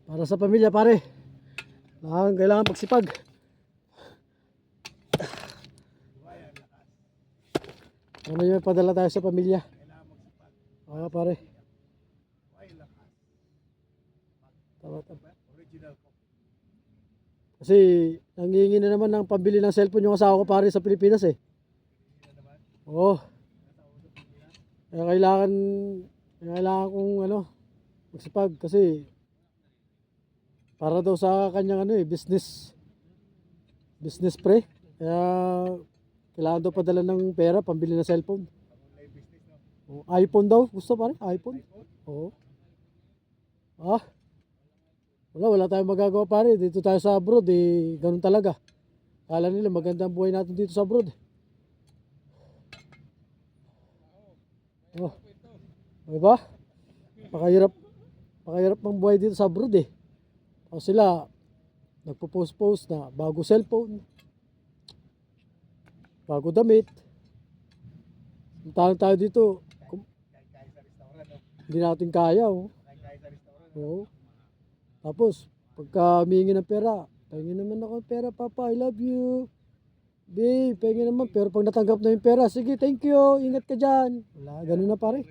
Para sa pamilya pare. Kailangan pagsipag. May padala tayo sa pamilya. Pare. Tama. Kasi nangihingi na naman ng pambili ng cellphone yung asawa ko pare sa Pilipinas eh. Oo. Kaya kailangan kong magsipag kasi para daw sa kanyang business pre. Kaya kailangan daw padala ng pera pambili ng cellphone. iPhone daw gusto pare, iPhone. Oo. Wala tayong magagawa pare. Dito tayo sa abroad ganun talaga. Kala nila maganda ang buhay natin dito sa abroad. Diba? Pakahirap ng buhay dito sa abroad eh. O sila nagpo-post na bago cellphone, bago damit. Tayo dito hindi natin kaya oh. Oo. Tapos pagka humingi ng pera, pahingin naman ako ng pera, papa, I love you. Babe, pahingin naman. Pero pag natanggap na yung pera, sige, thank you, ingat ka dyan. Wala, ganun na pare.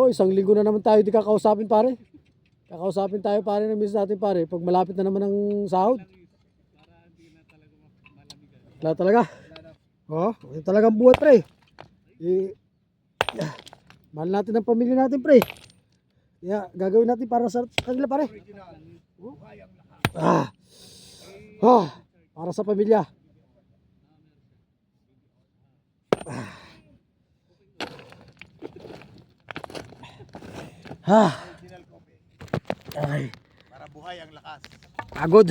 Isang linggo na naman tayo di kakausapin pare. Kakausapin tayo pare ng miss natin pare. Pag malapit na naman ang sahod. Wala talaga. Yun talagang buhay pre. Mahal natin ang pamilya natin pre. Kaya gagawin natin para sa kanila pare. Para sa pamilya. Ay. Para buhay ang lakas. Pagod.